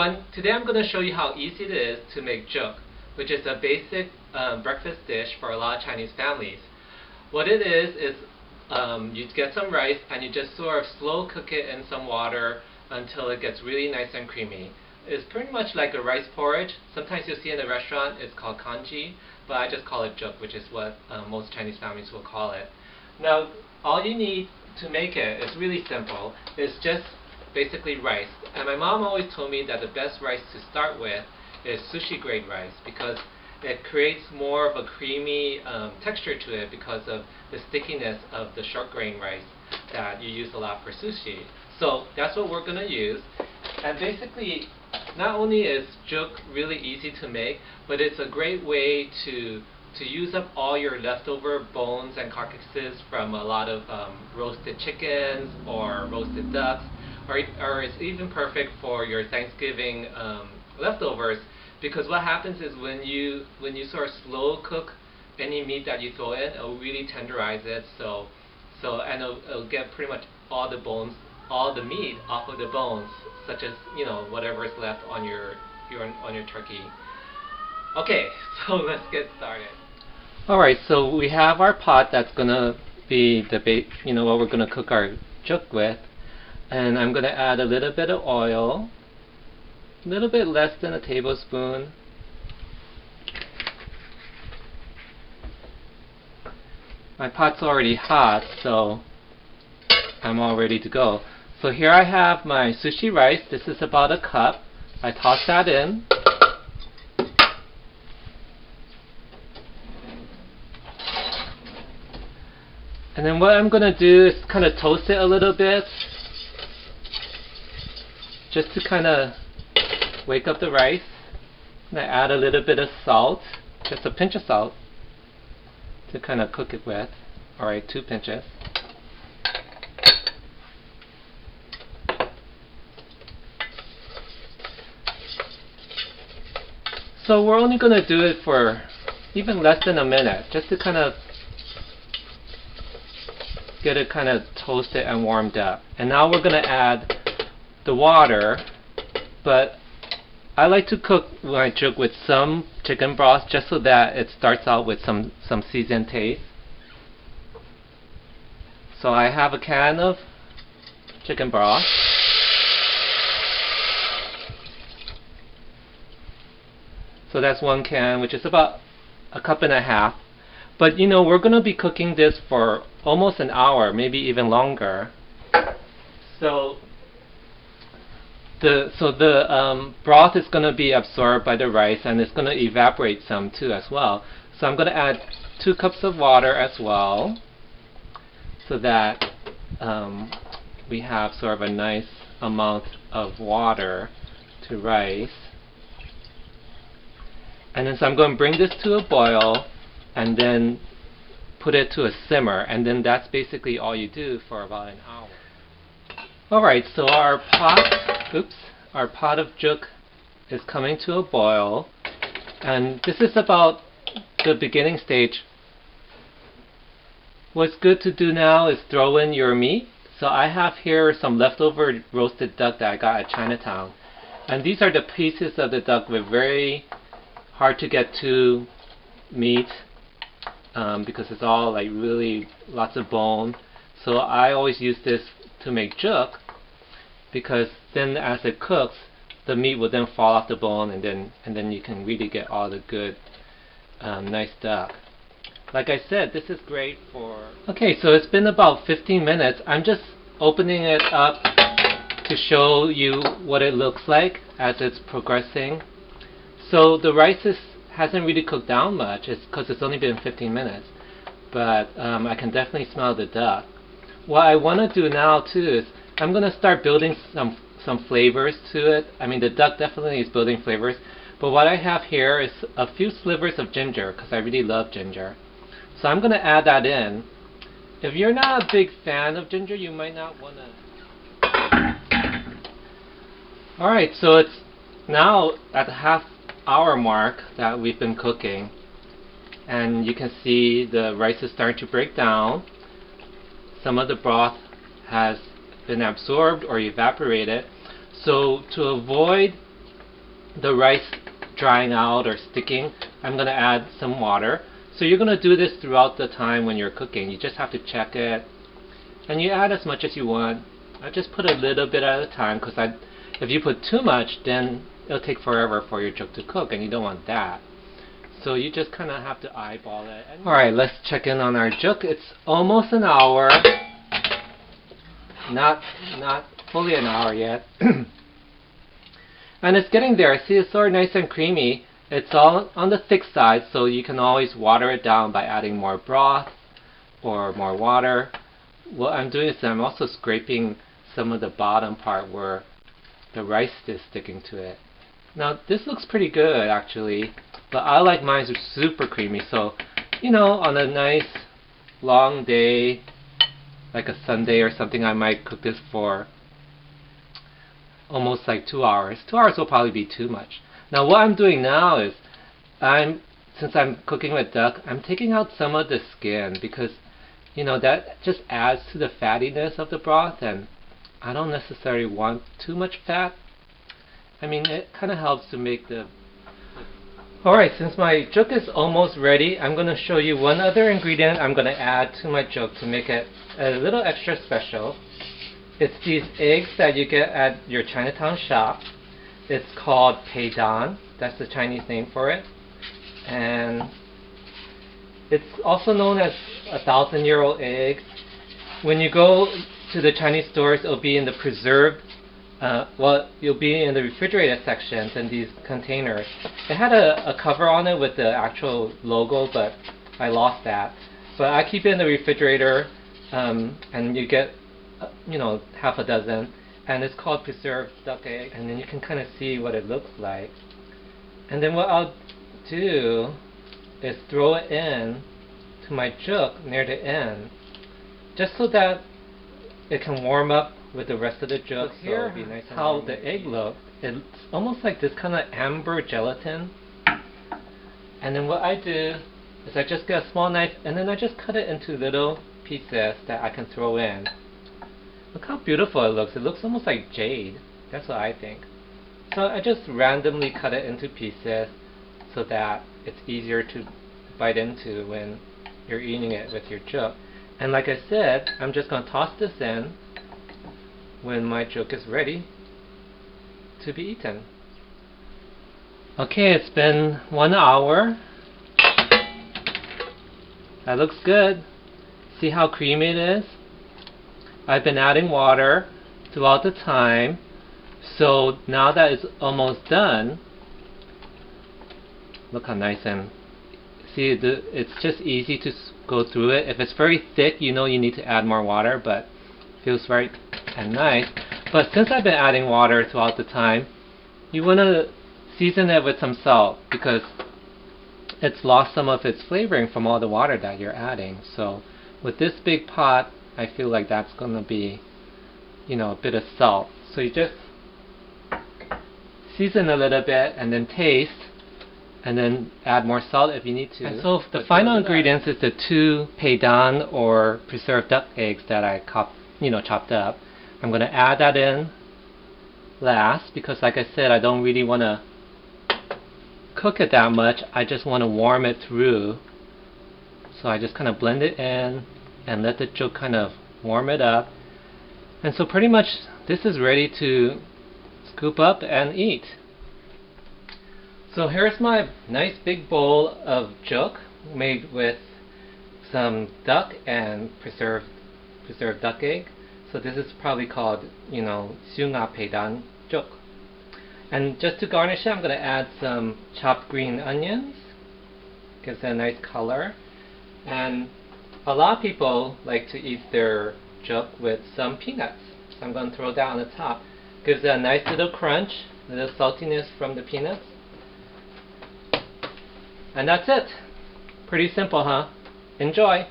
everyone, today I'm going to show you how easy it is to make Jook, which is a basic breakfast dish for a lot of Chinese families. What it is you get some rice and you just sort of slow cook it in some water until it gets really nice and creamy. It's pretty much like a rice porridge. Sometimes you'll see in a restaurant it's called kanji, but I just call it Jook, which is what most Chinese families will call it. Now, all you need to make it is really simple. It's just basically rice. And my mom always told me that the best rice to start with is sushi grade rice because it creates more of a creamy texture to it because of the stickiness of the short grain rice that you use a lot for sushi. So that's what we're going to use. And basically, not only is Jook really easy to make, but it's a great way to use up all your leftover bones and carcasses from a lot of roasted chickens or roasted ducks, or it's even perfect for your Thanksgiving leftovers, because what happens is when you sort of slow cook any meat that you throw in, it'll really tenderize it, and it'll get pretty much all the bones, all the meat off of the bones, such as whatever is left on your turkey. Okay, so let's get started. Alright, so we have our pot that's gonna be the what we're gonna cook our Jook with, and I'm gonna add a little bit of oil, a little bit less than a tablespoon. My pot's already hot, so I'm all ready to go. So here I have my sushi rice. This is about a cup. I toss that in. And then what I'm going to do is kind of toast it a little bit, just to kind of wake up the rice. And I add a little bit of salt, just a pinch of salt, to kind of cook it with. Alright, 2 pinches. So we're only going to do it for even less than a minute, just to kind of get it kind of toasted and warmed up. And now we're going to add the water, but I like to cook my Jook with some chicken broth just so that it starts out with some seasoned taste. So I have a can of chicken broth. So that's 1 can, which is about a cup and a half. But we're going to be cooking this for almost an hour, maybe even longer. So the broth is going to be absorbed by the rice, and it's going to evaporate some too as well. So I'm going to add 2 cups of water as well, so that we have sort of a nice amount of water to rice. And then so I'm going to bring this to a boil and then put it to a simmer, and then that's basically all you do for about an hour. Alright, so our pot of Jook is coming to a boil, and this is about the beginning stage. What's good to do now is throw in your meat. So I have here some leftover roasted duck that I got at Chinatown, and these are the pieces of the duck with very hard to get to meat, because it's all like really lots of bone. So I always use this to make Jook, because then as it cooks, the meat will then fall off the bone, and then you can really get all the good nice duck. Like I said, this is great for... Okay, so it's been about 15 minutes. I'm just opening it up to show you what it looks like as it's progressing. So the rice hasn't really cooked down much, because it's only been 15 minutes. But I can definitely smell the duck. What I want to do now too is I'm going to start building some flavors to it. I mean, the duck definitely is building flavors. But what I have here is a few slivers of ginger, because I really love ginger. So I'm going to add that in. If you're not a big fan of ginger, you might not want to... Alright, so it's now at the half-hour mark that we've been cooking. And you can see the rice is starting to break down. Some of the broth has been absorbed or evaporated. So to avoid the rice drying out or sticking, I'm going to add some water. So you're going to do this throughout the time when you're cooking. You just have to check it. And you add as much as you want. I just put a little bit at a time because if you put too much, then it'll take forever for your jook to cook, and you don't want that. So you just kind of have to eyeball it. Alright, let's check in on our jook. It's almost an hour. Not fully an hour yet. And it's getting there. See, it's sort of nice and creamy. It's all on the thick side, so you can always water it down by adding more broth or more water. What I'm doing is I'm also scraping some of the bottom part where the rice is sticking to it. Now this looks pretty good actually, but I like mine super creamy. So, you know, on a nice long day, like a Sunday or something, I might cook this for almost like 2 hours. 2 hours will probably be too much. Now what I'm doing now is, since I'm cooking with duck, I'm taking out some of the skin because, you know, that just adds to the fattiness of the broth, and I don't necessarily want too much fat. I mean, it kind of helps to make the... Alright, since my jook is almost ready, I'm going to show you one other ingredient I'm going to add to my jook to make it a little extra special. It's these eggs that you get at your Chinatown shop. It's called peidan. That's the Chinese name for it. And it's also known as 1,000-year-old eggs. When you go to the Chinese stores, it'll be in the preserved, you'll be in the refrigerated sections in these containers. It had a cover on it with the actual logo, but I lost that. But I keep it in the refrigerator, and you get, you know, half a dozen. And it's called preserved duck egg. And then you can kind of see what it looks like. And then what I'll do is throw it in to my jook near the end, just so that it can warm up with the rest of the jook. So here, be nice how the egg looks. It's almost like this kind of amber gelatin. And then what I do is I just get a small knife and then I just cut it into little pieces that I can throw in. Look how beautiful it looks. It looks almost like jade. That's what I think. So I just randomly cut it into pieces so that it's easier to bite into when you're eating it with your jook. And like I said, I'm just going to toss this in when my jook is ready to be eaten. Okay, it's been 1 hour. That looks good. See how creamy it is? I've been adding water throughout the time, so now that it's almost done, look how nice and see, it's just easy to go through it. If it's very thick, you know you need to add more water, but it feels right and nice. But since I've been adding water throughout the time, you want to season it with some salt because it's lost some of its flavoring from all the water that you're adding. So with this big pot, I feel like that's going to be, you know, a bit of salt. So you just season a little bit and then taste, and then add more salt if you need to. And so the final ingredients is the 2 peidan or preserved duck eggs that I chopped up. I'm going to add that in last because, like I said, I don't really want to cook it that much. I just want to warm it through. So I just kind of blend it in and let the jook kind of warm it up. And so pretty much this is ready to scoop up and eat. So here's my nice big bowl of jook made with some duck and preserved duck egg. So this is probably called, you know, Siunga Peidan jook. And just to garnish it, I'm going to add some chopped green onions. Gives it a nice color. And a lot of people like to eat their jook with some peanuts. So I'm going to throw that on the top. Gives it a nice little crunch, a little saltiness from the peanuts. And that's it. Pretty simple, huh? Enjoy!